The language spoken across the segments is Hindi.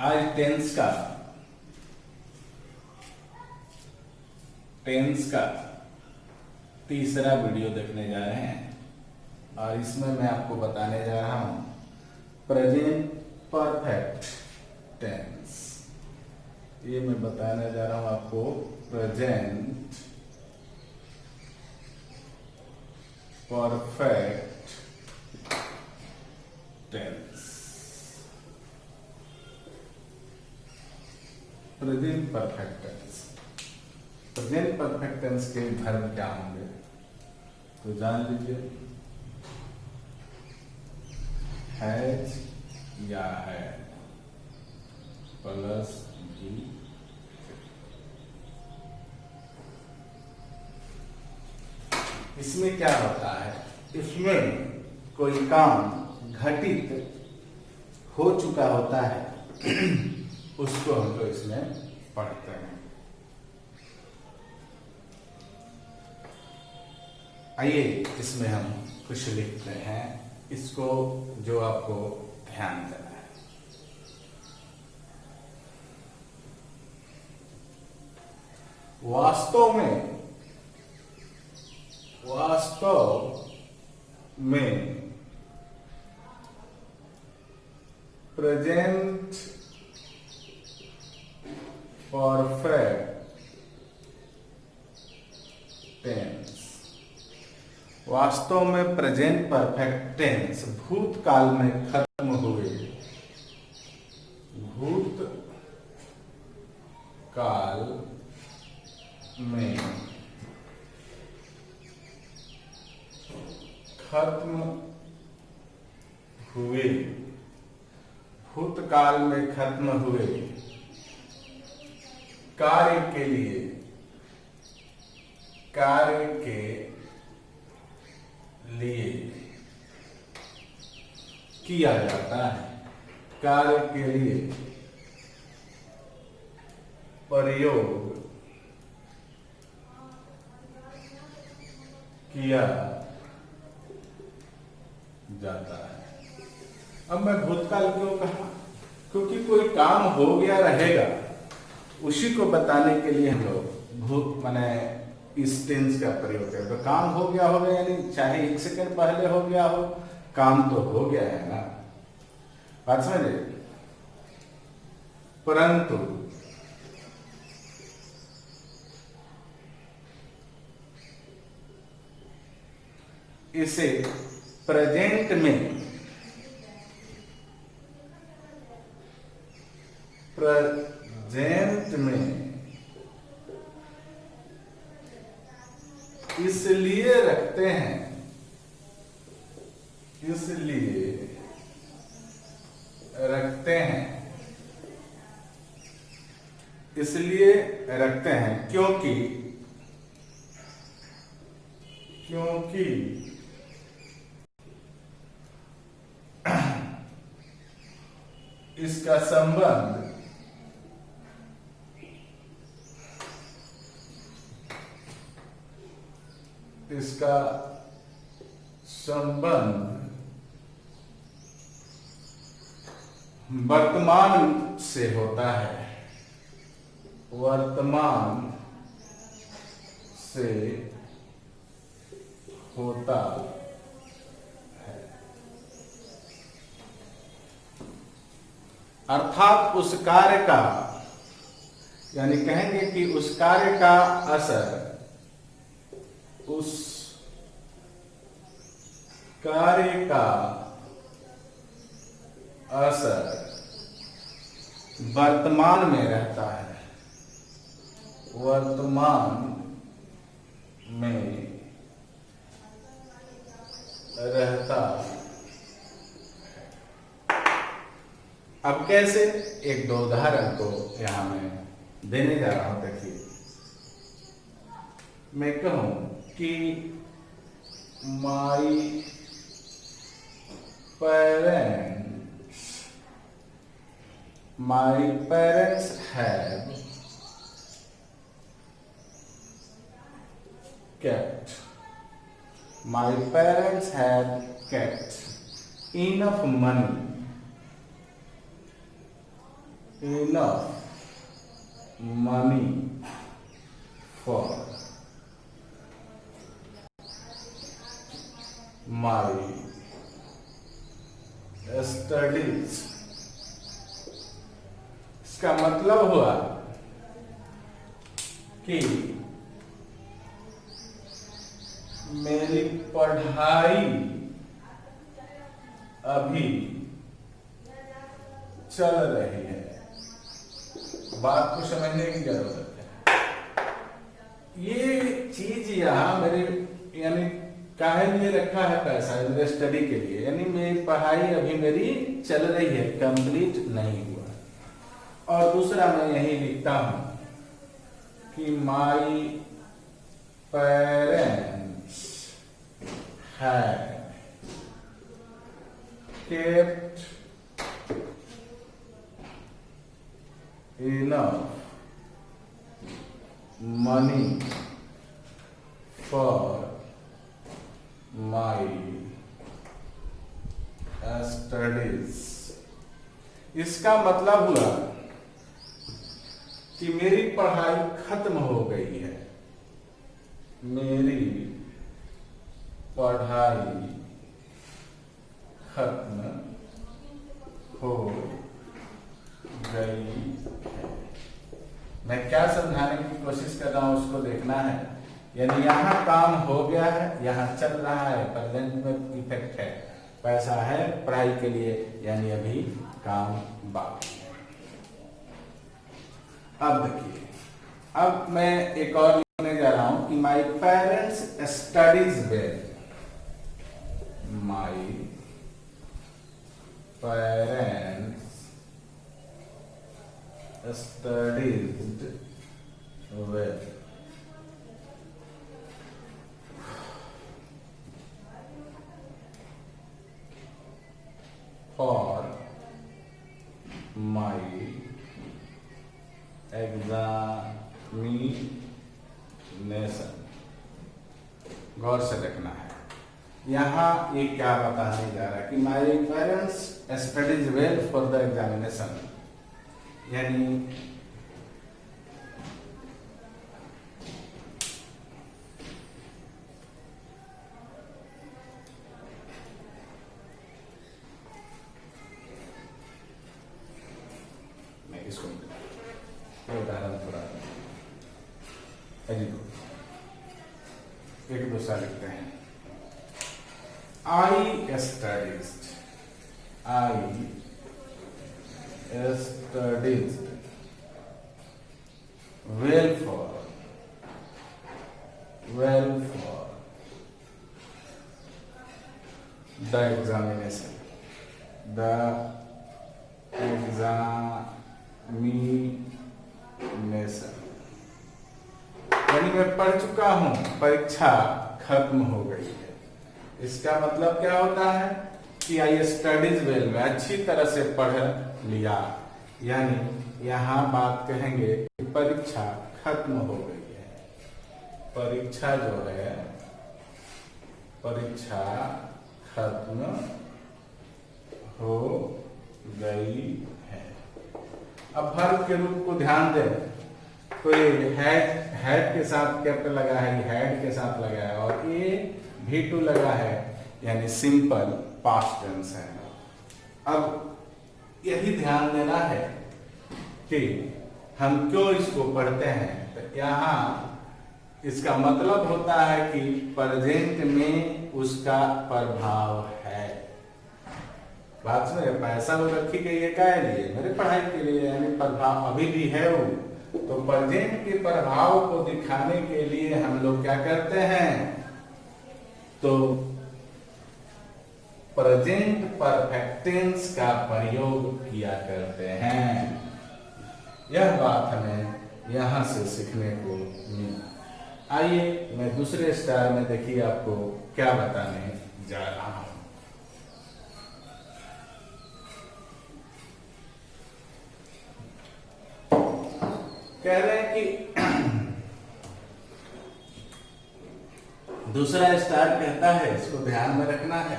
आज टेंस का तीसरा वीडियो देखने जा रहे हैं और इसमें मैं आपको बताने जा रहा हूं प्रेजेंट परफेक्ट टेंस। ये मैं बताने जा रहा हूं आपको present perfect tense. Present perfect tense, present perfect tense के वर्ब क्या होंगे तो जान लीजिए। हैज या है प्लस भी, इसमें क्या होता है, इसमें कोई काम घटित हो चुका होता है उसको हम लोग इसमें पढ़ते हैं। आइए इसमें हम कुछ लिखते हैं, इसको जो आपको ध्यान देना है। वास्तव में प्रेजेंट परफेक्ट टेंस, वास्तव में प्रेजेंट परफेक्ट टेंस भूतकाल में खत्म हुए, भूतकाल में खत्म हुए, भूतकाल में खत्म हुए कार्य के लिए किया जाता है, कार्य के लिए प्रयोग किया जाता है। अब मैं भूतकाल क्यों कहा, क्योंकि कोई काम हो गया रहेगा उसी को बताने के लिए हम लोग भूत माने इस टेंस का प्रयोग करें। तो काम हो गया होगा यानी चाहे 1 सेकंड पहले हो गया हो, काम तो हो गया है ना, बात समझे। परंतु इसे प्रेजेंट में इसलिए रखते हैं, इसलिए रखते हैं क्योंकि इसका संबंध वर्तमान से होता है, वर्तमान से होता है, अर्थात उस कार्य का, यानी कहेंगे कि उस कार्य का असर, उस कार्य का असर वर्तमान में रहता है, वर्तमान में रहता है। अब कैसे, 1-2 उदाहरण को यहां मैं देने जा रहा हूं। देखिए, मैं कहूं कि माई parents have kept, my parents have kept enough money enough money for my studies। इसका मतलब हुआ कि मेरी पढ़ाई अभी चल रही है। बात को समझने की जरूरत है। ये चीज यहाँ मेरे यानी काहे लिए रखा है पैसा, मेरे स्टडी के लिए, यानी मेरी पढ़ाई अभी मेरी चल रही है, कंप्लीट नहीं हुआ। और दूसरा मैं यही लिखता हूं कि my parents had kept enough money for my studies। इसका मतलब हुआ कि मेरी पढ़ाई खत्म हो गई है, मेरी पढ़ाई खत्म हो गई है। मैं क्या समझाने की कोशिश कर रहा हूं उसको देखना है। यानी यहाँ काम हो गया है, यहाँ चल रहा है, प्रेजेंट में इफेक्ट है, पैसा है पढ़ाई के लिए, यानी अभी काम बाकी है। अब देखिए, अब मैं एक और लिखने जा रहा हूं कि my parents studies well. My parents studied well for my examination। गौर से देखना है, यहाँ ये क्या बताने जा रहा है कि my parents studies well for the examination, यानी मैं इसको उदाहरण थोड़ा एक दूसरा लिखते हैं। I studied well for the examination। यानी मैं पढ़ चुका हूं, परीक्षा खत्म हो गई है। इसका मतलब क्या होता है कि आई स्टडीज वेल, में अच्छी तरह से पढ़ लिया, यानी यहाँ बात कहेंगे कि परीक्षा खत्म हो गई है। परीक्षा जो है, परीक्षा खत्म हो गई है। अब वर्ब के रूप को ध्यान दें, कोई हैड के साथ कैपिटल लगा है, हैड के साथ लगा है, और ये V2 लगा है, यानी सिंपल पास्ट टेंस है। अब यही ध्यान देना है कि हम क्यों इसको पढ़ते हैं। तो यहाँ इसका मतलब होता है कि प्रेजेंट में उसका प्रभाव है। बात समझे, पैसा वो रखी गई है क्या लिए, मेरे पढ़ाई के लिए, यानी प्रभाव अभी भी है वो। तो प्रेजेंट के प्रभाव को दिखाने के लिए हम लोग क्या करते हैं, तो प्रेजेंट परफेक्ट टेंस का प्रयोग किया करते हैं। यह बात हमें यहां से सीखने को मिला। आइए मैं दूसरे स्टार में देखिए आपको क्या बताने जा रहा हूं। कह रहे हैं कि दूसरा स्टार कहता है, इसको ध्यान में रखना है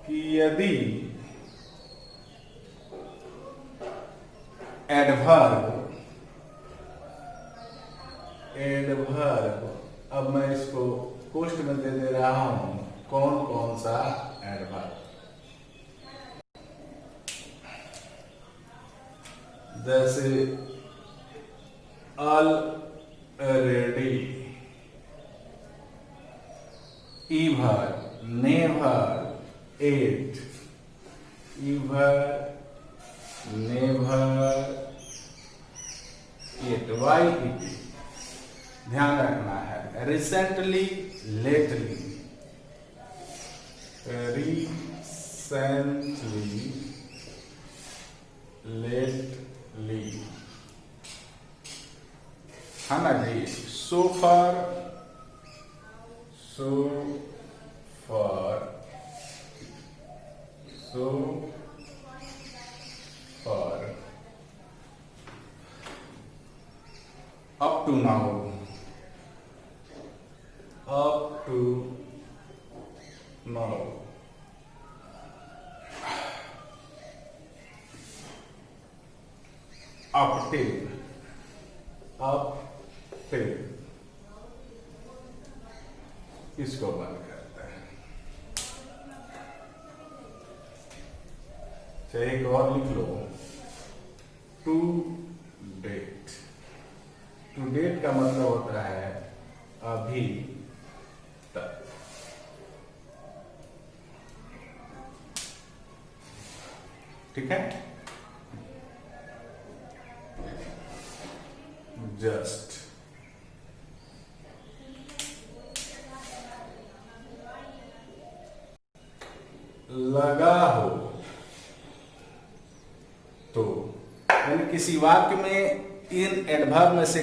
कि यदि एडवर्ब, अब मैं इसको पोस्ट में दे रहा हूं कौन कौन सा एडवर्ब। जैसे already, ever, never, yet, ever, never, yet, why it, ध्यान रखना है। रिसेंटली, लेटली, रिसेंटली, लेटली, है ना जी। So far, so far, so far, up to now, up to now, up till, इसको बंद करते हैं। चाहे एक और लिख लो, टू डेट। टू डेट का मतलब होता है अभी तक। ठीक है। जस्ट, लगा हो तो, यानी किसी वाक्य में इन एडवर्ब में से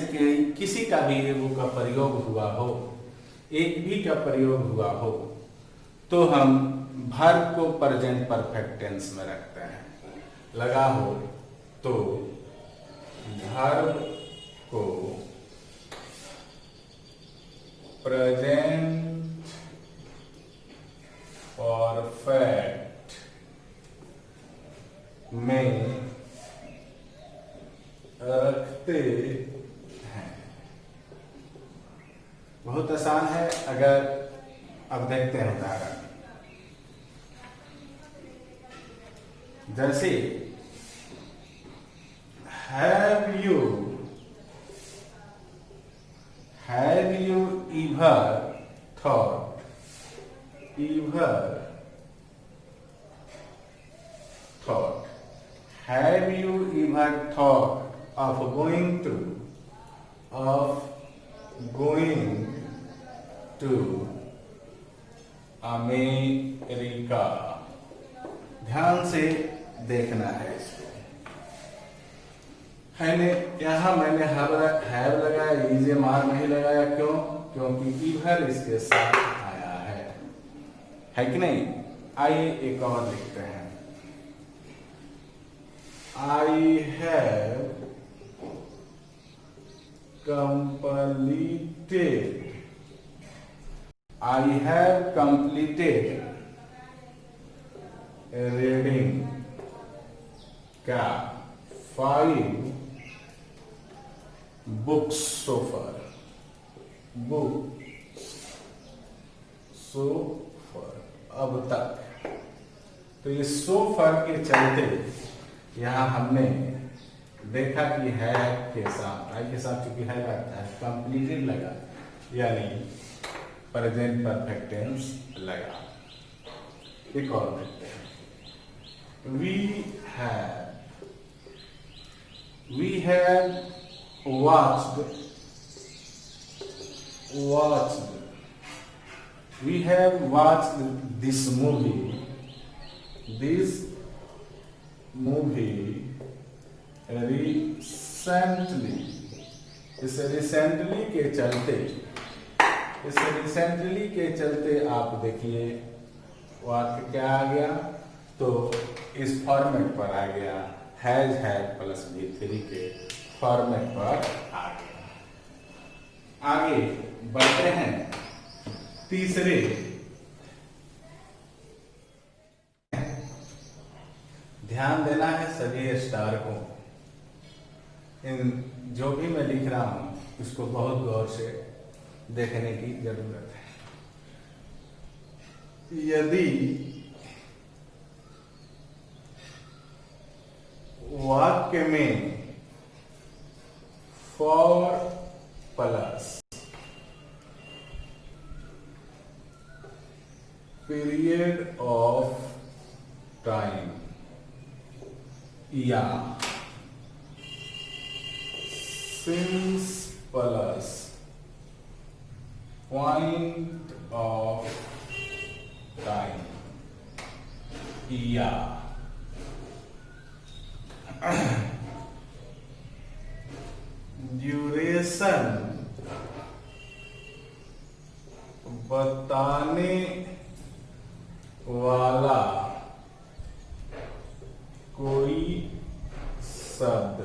किसी का भी एगो का प्रयोग हुआ हो, एक भी का प्रयोग हुआ हो, तो हम वर्ब को प्रेजेंट परफेक्ट टेंस में रखते हैं। लगा हो तो वर्ब को प्रेजेंट परफेक्ट में रखते हैं। बहुत आसान है। अगर अब देखते हैं उदाहरण, जैसे have you ever thought, have you ever thought of going to America? ध्यान से देखना है इसको। है ने यहाँ मैंने हैव लगाया, इजे मार नहीं लगाया। क्यों? क्योंकि ईवर इसके साथ आया है कि नहीं। आइए एक और लिखते हैं। आई हैव completed reading का 5 books so far, अब तक। तो ये so far के चलते यहाँ हमने देखा कि है के साथ, आई के साथ चूंकि है लगता है, कंप्लीटेड लगा, यानी प्रेजेंट परफेक्ट टेंस लगा। एक और देखते हैं। We have watched this movie recently। इस रिसेंटली के चलते आप देखिए वाक्य क्या आ गया, तो इस फॉर्मेट पर आ गया, हैज हैड प्लस V3 के फॉर्मेट पर आ गया। आगे बढ़ते हैं तीसरे। ध्यान देना है सभी स्टार को। इन जो भी मैं लिख रहा हूँ इसको बहुत गौर से देखने की जरूरत है। यदि वाक्य में for plus period of time या since plus point of time या ड्यूरेशन बताने वाला कोई शब्द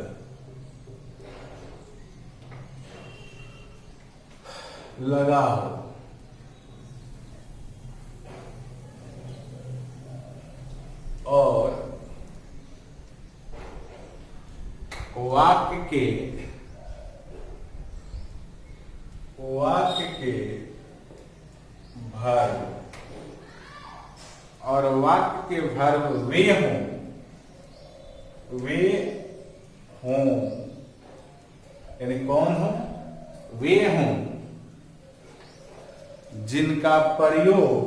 लगा हो और वाक्य के भर्व और वाक्य के भर्व वे हों यानी कौन हो? वे हों जिनका प्रयोग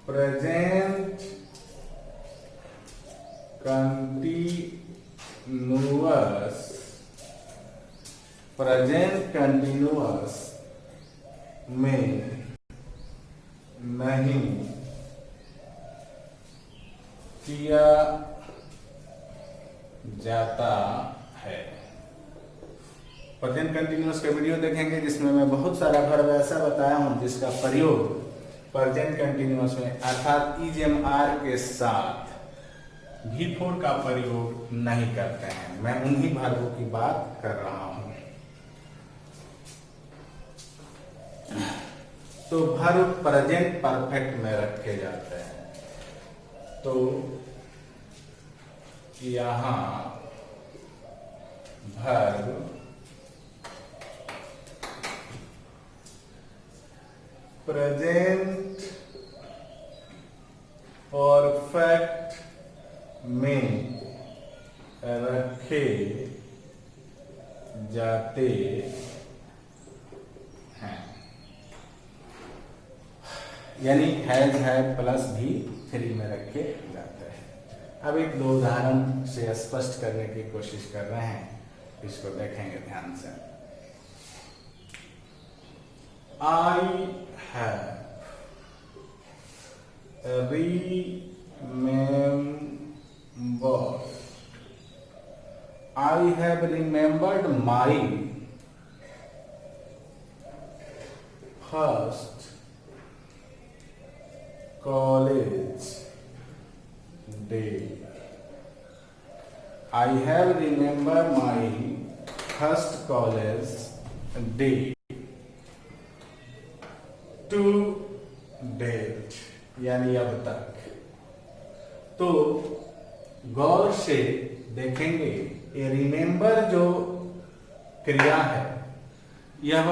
प्रेजेंट कंटिन्यूअस में नहीं किया जाता है। प्रेजेंट कंटिन्यूअस का वीडियो देखेंगे जिसमें मैं बहुत सारा वर्ब ऐसा बताया हूं जिसका प्रयोग प्रेजेंट कंटिन्यूअस में अर्थात ईजेमआर के साथ V4 का प्रयोग नहीं करते हैं। मैं उन्हीं वर्बों की बात कर रहा हूं। तो वर्ब प्रेजेंट परफेक्ट में रखे जाते हैं। तो यहां वर्ब प्रेजेंट परफेक्ट में रखे जाते हैं, यानी हैज हैड प्लस भी थ्री में रखे जाते हैं। अब एक दो उदाहरण से स्पष्ट करने की कोशिश कर रहे हैं, इसको देखेंगे ध्यान से। I have remembered my first college day. I have remembered my first college day. To date यानी अब तक। तो गौर से देखेंगे ये रिमेंबर जो क्रिया है, यह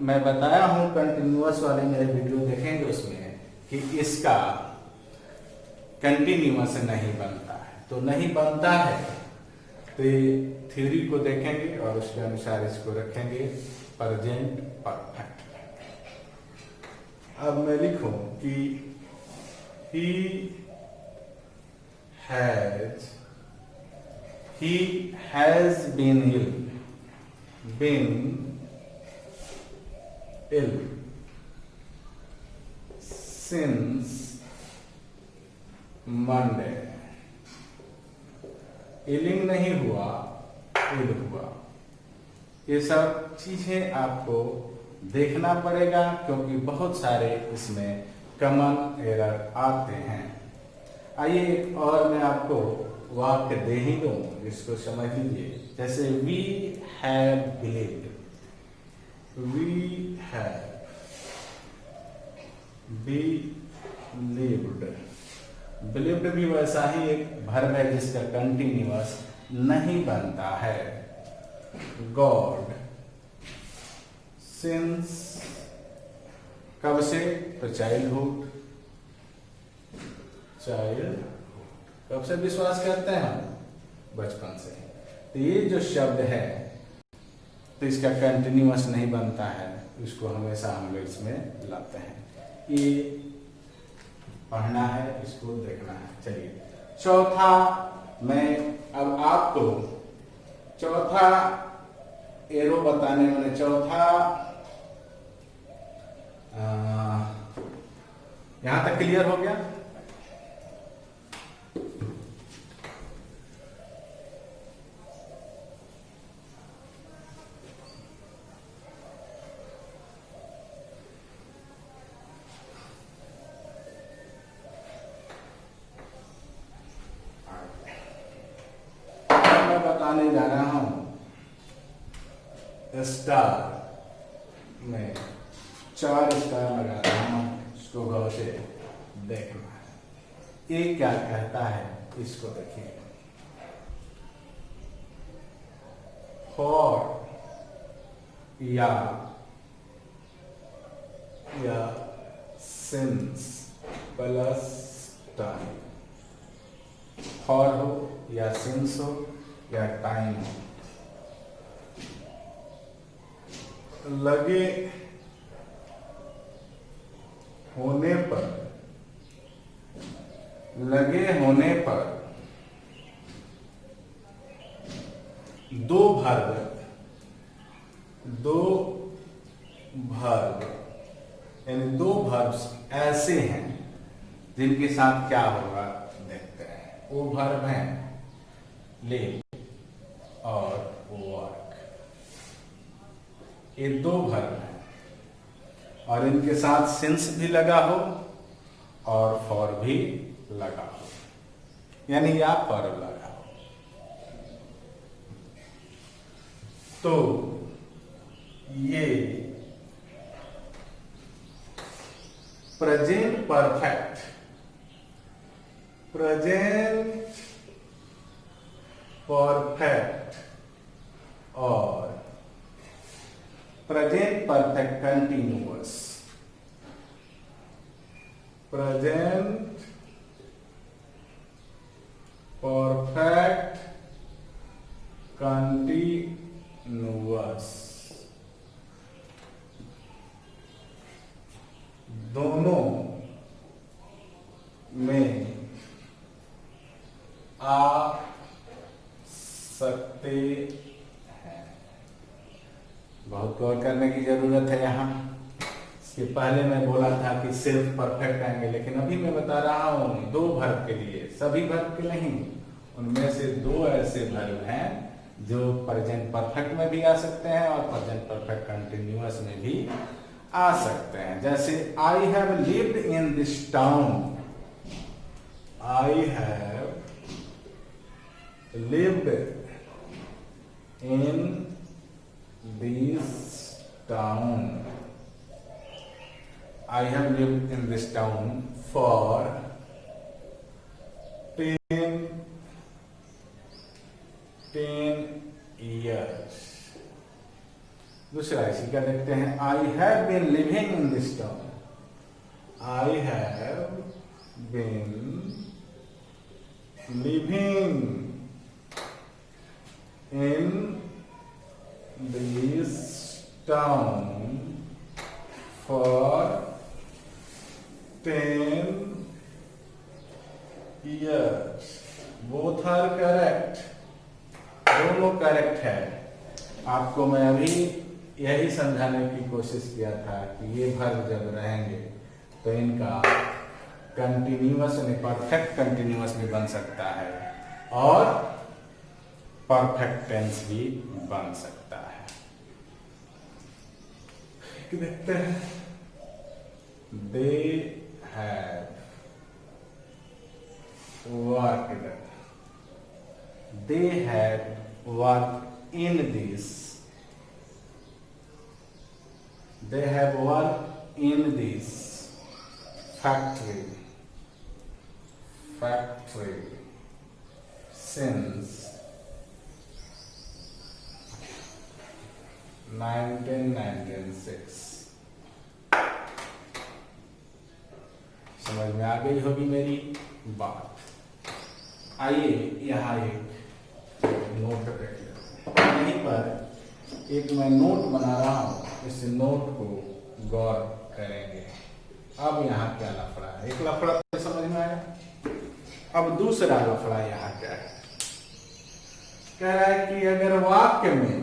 मैं बताया हूं कंटिन्यूअस वाले मेरे वीडियो देखेंगे उसमें कि इसका कंटिन्यूअस नहीं बनता है। तो नहीं बनता है तो ये थ्योरी को देखेंगे और उसके अनुसार इसको रखेंगे प्रेजेंट परफेक्ट। अब मैं लिखूं कि he has been ill since Monday। Ailing नहीं हुआ, इल हुआ। ये सब चीजें आपको देखना पड़ेगा क्योंकि बहुत सारे इसमें कॉमन एरर आते हैं। आइए एक और मैं आपको वाक्य दे ही दूं जिसको समझ लीजिए। जैसे we have believed, we have believed. Believed भी वैसा ही एक वर्ब है जिसका कंटिन्यूअस नहीं बनता है। गॉड, सिंस, कब से? तो चाइल्डहुड। कब से विश्वास करते हैं हम? बचपन से। तो ये जो शब्द है तो इसका कंटिन्यूअस नहीं बनता है, इसको हमेशा हम लोग इसमें लाते हैं। ये पढ़ना है, इसको देखना है। चलिए चौथा, मैं अब आपको चौथा एरो बताने वाले, चौथा यहां तक क्लियर हो गया? मैं बताने जा रहा हूं स्टार में 4 स्टार लगा रहा हूं, इसको गौर से देखना है। ये क्या कहता है इसको देखिए। फॉर या सिंस प्लस टाइम। फॉर हो या सिंस हो या टाइम हो, लगे होने पर दो वर्ब यानी दो वर्ब्स ऐसे हैं जिनके साथ क्या होगा देखते हैं। वो वर्ब हैं लिव और वर्क। ये दो वर्ब हैं और इनके साथ सिंस भी लगा हो और फॉर भी लगा हो, यानी या पर लगा हो। तो ये प्रेजेंट परफेक्ट और present perfect continuous, present perfect continuous दोनों में आ सकते हैं। बहुत गौर करने की जरूरत है यहाँ। इसके पहले मैं बोला था कि सिर्फ परफेक्ट आएंगे, लेकिन अभी मैं बता रहा हूँ दो वर्ब के लिए, सभी वर्ब के नहीं। उनमें से दो ऐसे वर्ब हैं जो प्रेजेंट परफेक्ट में भी आ सकते हैं और प्रेजेंट परफेक्ट कंटिन्यूअस में भी आ सकते हैं। जैसे I have lived in this town. I have lived in this town. I have lived in this town for 10 years. दूसरा इसी का देखते हैं। I have been living in this town. I have been living in this town for 10 years. Both are correct. दोनों करेक्ट है। आपको मैं अभी यही समझाने की कोशिश किया था कि ये वर्ब जब रहेंगे तो इनका कंटिन्यूअस यानी परफेक्ट कंटिन्यूअस भी बन सकता है और परफेक्ट टेंस भी बन सकता है। देखते हैं। They have worked. They have worked in this. They have worked in this factory, factory since 1996। समझ में आ गई होगी मेरी बात। आइए यहाँ एक नोट रख लेते हैं। यहीं पर एक मैं नोट बना रहा हूँ, इस नोट को गौर करेंगे। अब यहाँ क्या लफड़ा है? एक लफड़ा तो समझ में आया। अब दूसरा लफड़ा यहाँ क्या है? कह रहा है कि अगर वाक्य में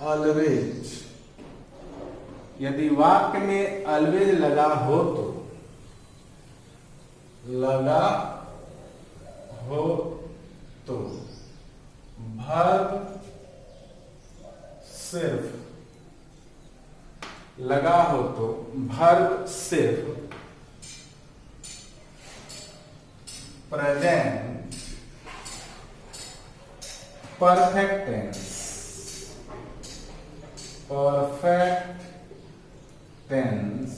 ऑलवेज, यदि वाक्य में ऑलवेज लगा हो तो वर्ब सिर्फ लगा हो तो वर्ब सिर्फ प्रेजेंट परफेक्ट टेंस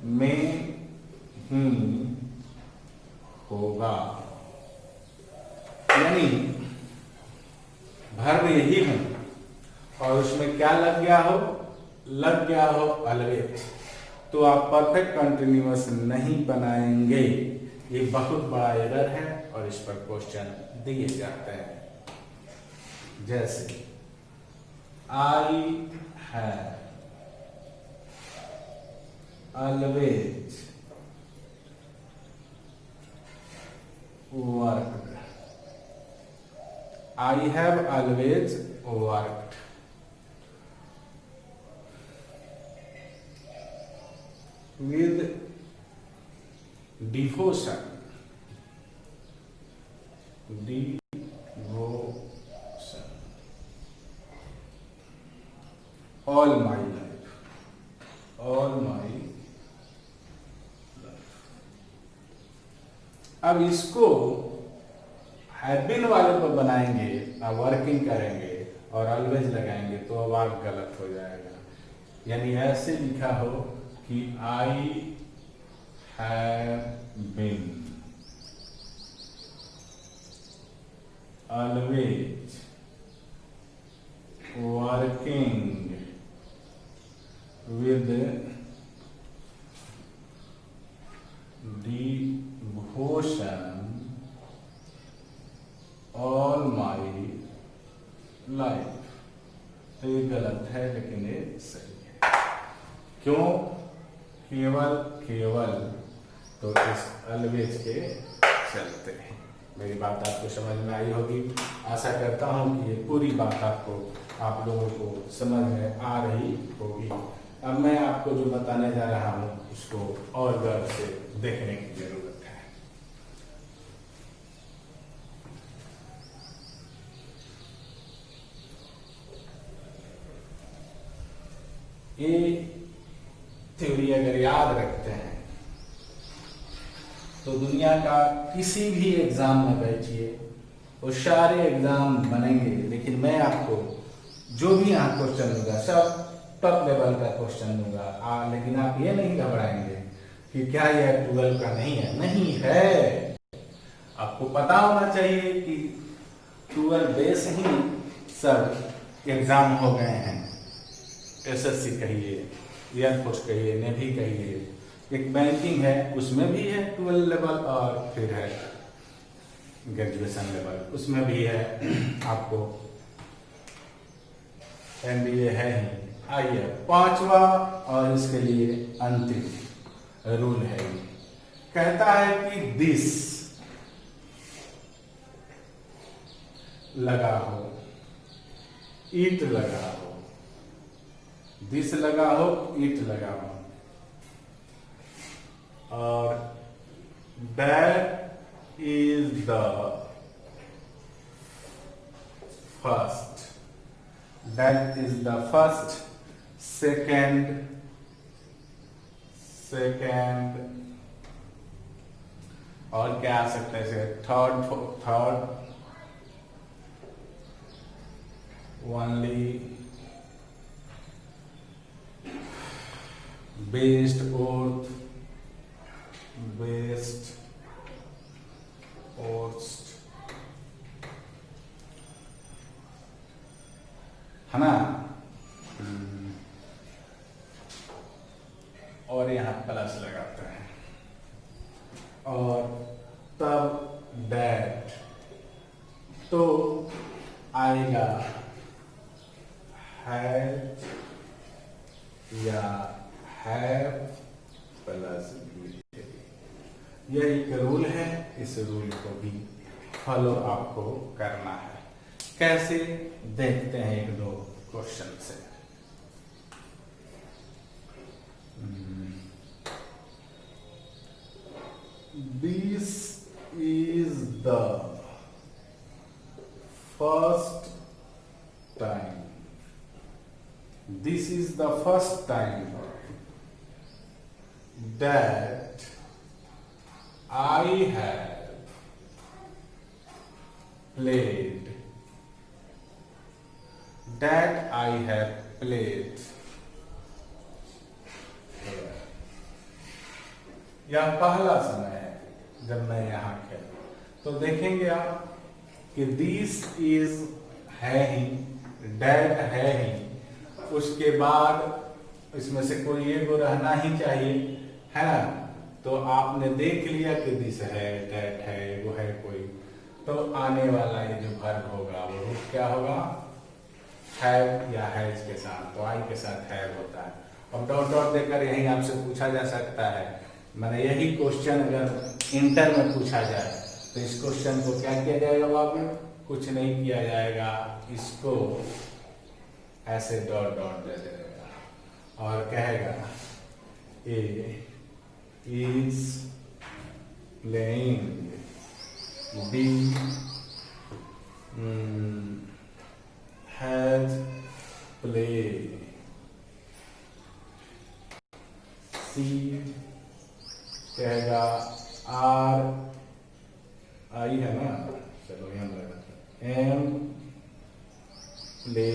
में ही होगा। यानी वर्ब यही है और उसमें क्या लग गया हो ऑलवेज, तो आप परफेक्ट कंटिन्यूअस नहीं बनाएंगे। ये बहुत बड़ा एरर है और इस पर क्वेश्चन दिए जाते हैं। जैसे I have always worked, I have always worked. with devotion, all my life, अब इसको हैव बीन वाले पर बनाएंगे, वर्किंग करेंगे और ऑलवेज लगाएंगे तो अब आप गलत हो जाएगा। यानी ऐसे लिखा हो कि I have been always working with devotion all my life. तो ये गलत है लेकिन ये सही है। क्यों? केवल तो इस ऑलवेज के चलते हैं। मेरी बात आपको समझ में आई होगी। आशा करता हूँ कि ये पूरी बात आप लोगों को समझ में आ रही होगी। अब मैं आपको जो बताने जा रहा हूँ उसको और गौर से देखने की जरूरत है। ये थ्योरी अगर याद रखते हैं तो दुनिया का किसी भी एग्जाम में बैठिए, वो सारे एग्जाम बनेंगे, लेकिन मैं आपको जो भी यहाँ क्वेश्चन दूंगा सब टॉप लेवल का क्वेश्चन दूंगा। लेकिन आप ये नहीं घबराएंगे कि क्या यह 12 का नहीं है। नहीं है, आपको पता होना चाहिए कि 12 बेस ही सब एग्जाम हो गए हैं। एसएससी कहिए, एयरफोर्स कहिए, नेवी कहिए, एक बैंकिंग है उसमें भी है 12 लेवल और फिर है ग्रेजुएशन लेवल उसमें भी है। आपको एमबीए है ही। आइए 5वां और इसके लिए अंतिम रूल है, कहता है कि दिस लगा हो, ईट लगा हो, दिस लगा हो, ईट लगा हो, और that is the first, that is the first, second और क्या आ सकता है इसे, थर्ड only based oath है ना। और यहाँ प्लस लगाते हैं और तब दैट तो आएगा हैज या हैव प्लस बी। यह एक रूल है, इस रूल को भी फॉलो आपको करना है। कैसे देखते हैं एक दो क्वेश्चन से। This is the first time. This is the first time that I have played. That I have played. यह पहला समय है जब मैं यहाँ खेला। तो देखेंगे आप कि दिस इज है ही, डैट है ही, उसके बाद इसमें से कोई एक रहना ही चाहिए, है ना। तो आपने देख लिया कि दिस है, डैट है, वो है कोई, तो आने वाला ये जो वर्ब होगा वो क्या होगा, हैव या हैज के साथ। तो आई के साथ हैव होता है। और डॉट डॉट देकर यही आपसे पूछा जा सकता है, मैंने यही क्वेश्चन अगर इंटर में पूछा जाए तो इस क्वेश्चन को क्या किया जाएगा बाबू, कुछ नहीं किया जाएगा, इसको ऐसे डॉट डॉट दे देगा और कहेगा A is playing, B has played, C कहेगा आर, आई है ना, चलो यहाँ लगा एम प्ले,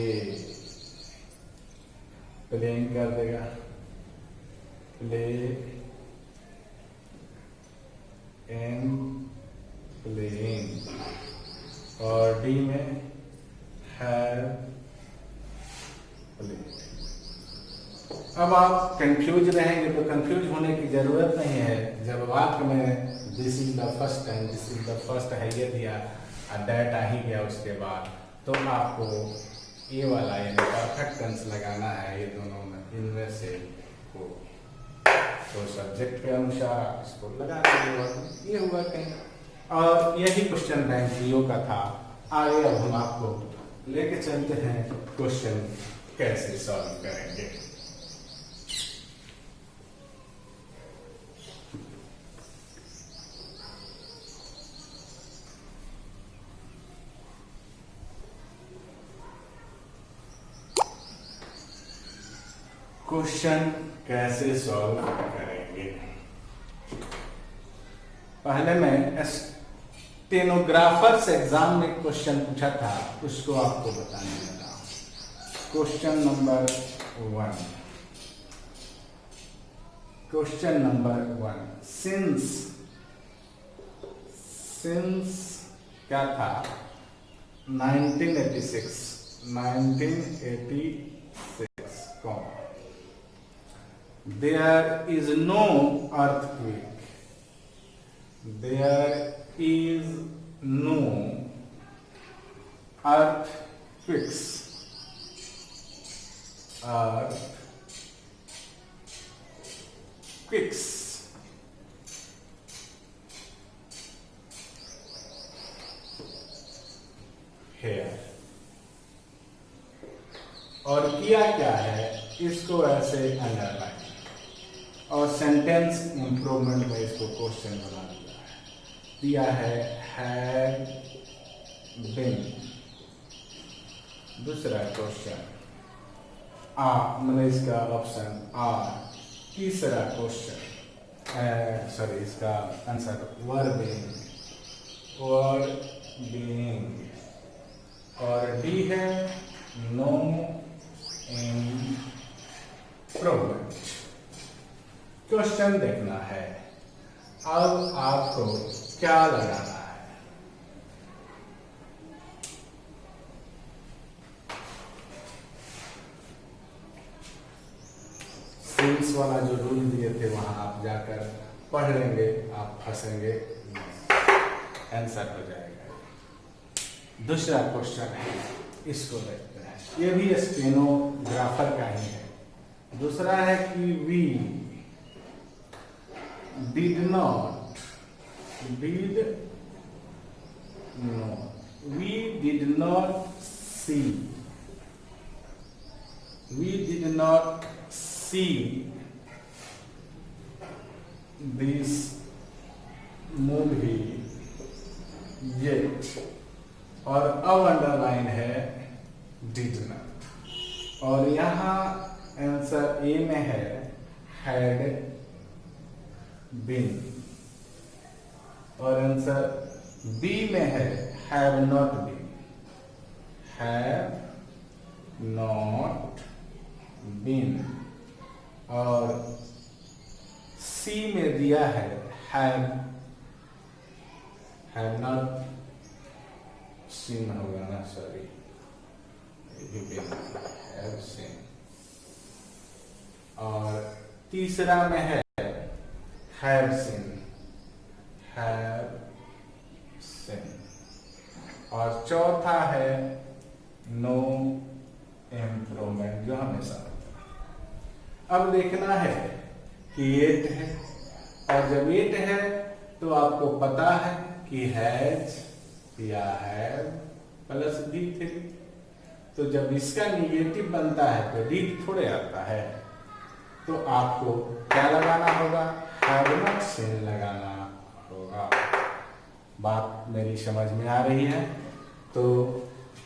प्लेइंग कर देगा, प्ले एम प्लेइंग, और डी में हैव प्लेड। अब आप कंफ्यूज रहेंगे तो कंफ्यूज होने की जरूरत नहीं है। जब वाक्य में this is the first time, this is the first है ये दिया और दैट आ ही गया उसके बाद, तो आपको ये वाला यानी परफेक्ट टेंस लगाना है। ये दोनों में इनमें से को तो सब्जेक्ट के अनुसार आप इसको लगा देंगे। ये हुआ कहीं, और यही क्वेश्चन बैंक जीओ का था। आगे अब हम आपको लेके चलते हैं क्वेश्चन कैसे सॉल्व करेंगे। क्वेश्चन कैसे सॉल्व करेंगे। पहले मैं स्टेनोग्राफर्स एग्जाम में क्वेश्चन पूछा था, उसको आपको बताने लगा। Question number 1, question number 1, since क्या था, 1986 कौन, there is no earthquake, there is no earthquakes, earthquakes here। और किया क्या है, इसको ऐसे अंडरलाइन और सेंटेंस इंप्रूवमेंट में इसको क्वेश्चन बना दिया है हैड बीन। दूसरा क्वेश्चन मतलब इसका ऑप्शन आर। तीसरा क्वेश्चन सॉरी इसका आंसर वर बीइंग, और डी है नो इम्प्रूवमेंट। क्वेश्चन देखना है, अब आपको क्या लगाना है। सिंस वाला जो रूल दिए थे वहां आप जाकर पढ़ लेंगे, आप फंसेंगे, आंसर हो जाएगा। दूसरा क्वेश्चन है, इसको देखते हैं, ये भी स्टेनोग्राफर का ही है। दूसरा है कि we did not see this movie yet, और अब अंडरलाइन है did not, और यहाँ आंसर ए में है had been, और आंसर बी में है have not been, और सी में दिया है have not seen होगा ना, सॉरी, have seen, और तीसरा में है have seen, और चौथा है नो इम्प्रूवमेंट, जो हमेशा होता है। अब देखना है कि 8 है, और जब 8 है तो आपको पता है कि हैज या हैव प्लस B3, तो जब इसका निगेटिव बनता है तो डी थोड़े आता है, तो आपको क्या लगाना होगा, हैव नॉट सीन लगाना होगा। बात मेरी समझ में आ रही है? तो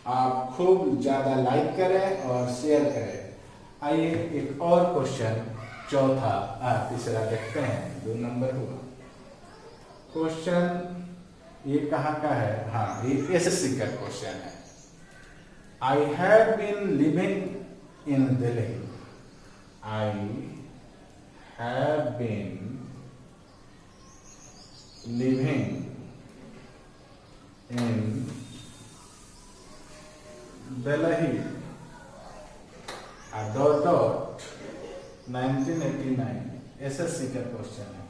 आप खूब ज्यादा लाइक करें और शेयर करें। आइए एक और क्वेश्चन, तीसरा देखते हैं, 2 नंबर हुआ क्वेश्चन। ये कहाँ का है? हाँ, ये एसएससी का क्वेश्चन है। I have been living in Delhi, I have been living in Delhi dot 1989, SSC का क्वेश्चन है।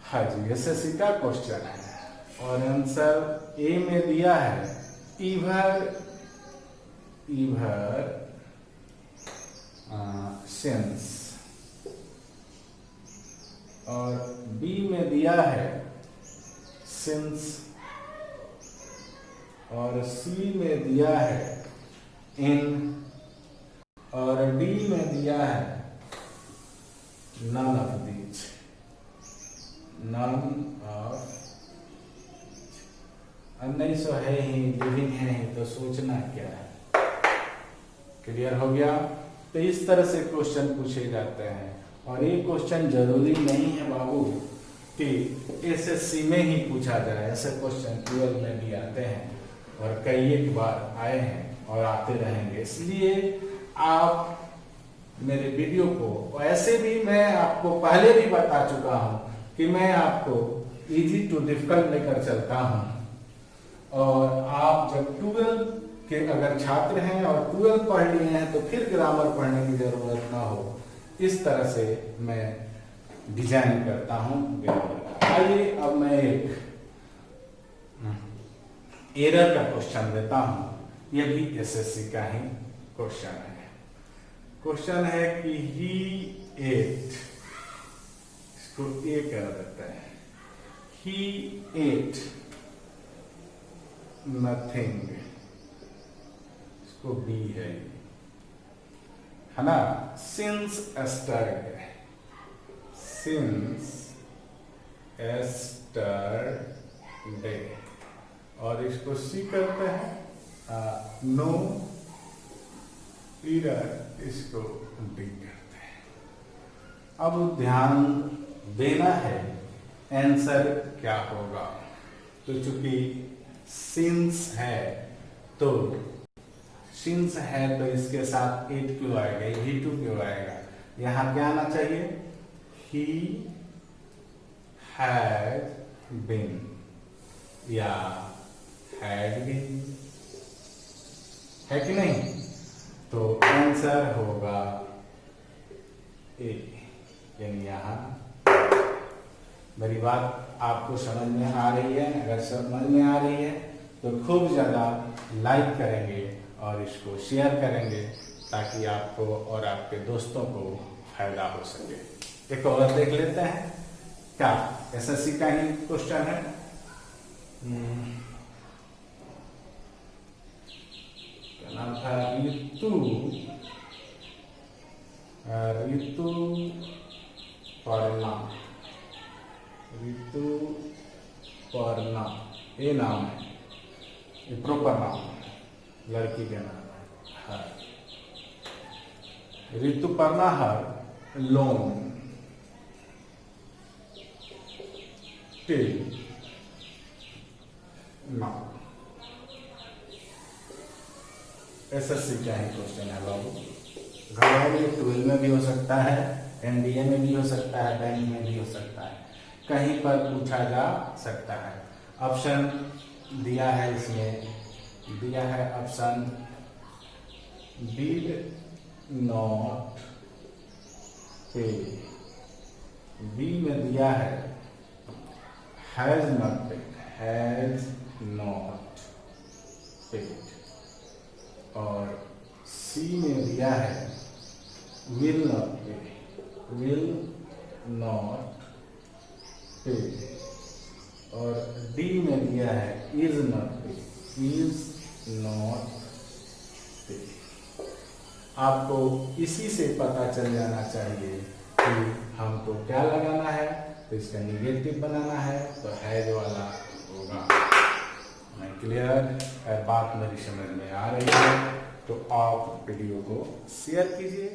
हाँ जी, एसएससी का क्वेश्चन है, और आंसर ए में दिया है ईवर सिंस, और बी में दिया है सिंस, और सी में दिया है इन, और डी में दिया है none of these, नहीं सो है ही, लिविंग है ही, तो सोचना क्या है। क्लियर हो गया? तो इस तरह से क्वेश्चन पूछे जाते हैं, और ये क्वेश्चन जरूरी नहीं है बाबू कि एसएससी में ही पूछा जाए, ऐसे क्वेश्चन 12 में भी आते हैं, और कई एक बार आए हैं और आते रहेंगे। इसलिए आप मेरे वीडियो को, ऐसे भी मैं आपको पहले भी बता चुका हूं कि मैं आपको इजी टू डिफिकल्ट लेकर चलता हूं, और आप जब 12 के अगर छात्र हैं और 12 पढ़ लिए हैं तो फिर ग्रामर पढ़ने की जरूरत ना हो, इस तरह से मैं डिजाइन करता हूं। आइए अब मैं एक एरर का क्वेश्चन देता हूं, यह भी एसएससी का ही क्वेश्चन है। क्वेश्चन है कि ही एट, इसको ए कर देते हैं, ही एट नथिंग, इसको बी है ना, सिंस एस्टरडे, और इसको सी करते हैं नो ईरर, इसको डी करते हैं। अब ध्यान देना है आंसर क्या होगा, तो चूंकि सिंस है तो सिंस है तो इसके साथ इट क्यों आएगा, ही टू क्यों आएगा, यहाँ क्या आना चाहिए, ही हैज बीन या हैड बीन, है कि नहीं। तो आंसर होगा ए, यानी यहाँ। मेरी बात आपको समझ में आ रही है? अगर समझ में आ रही है तो खूब ज़्यादा लाइक करेंगे और इसको शेयर करेंगे ताकि आपको और आपके दोस्तों को फायदा हो सके। एक और देख लेते हैं, क्या एसएससी का ही क्वेश्चन है। क्या नाम था, ऋतुपर्णा, ये नाम है, ये प्रॉपर नाम है, लड़की का नाम है। ऋतुपर्णा हर लोन टिल नाउ। एसएससी क्या ही क्वेश्चन है बाबू। गवर्नमेंट 12 में भी हो सकता है, एनडीए में भी हो सकता है, बैंक में भी हो सकता है, कहीं पर पूछा जा सकता है। ऑप्शन दिया है, इसमें दिया है ऑप्शन डिड नॉट पे, बी में दिया है has not paid, has not paid, और सी में दिया है विल नॉट पे, विल नॉट पे, और डी में दिया है इज नॉट पे, इज नॉट पे। आपको इसी से पता चल जाना चाहिए कि हमको क्या लगाना है, तो इसका निगेटिव बनाना है तो हैज वाला होगा। मैं क्लियर है, बात मेरी समझ में आ रही है तो आप वीडियो को शेयर कीजिए।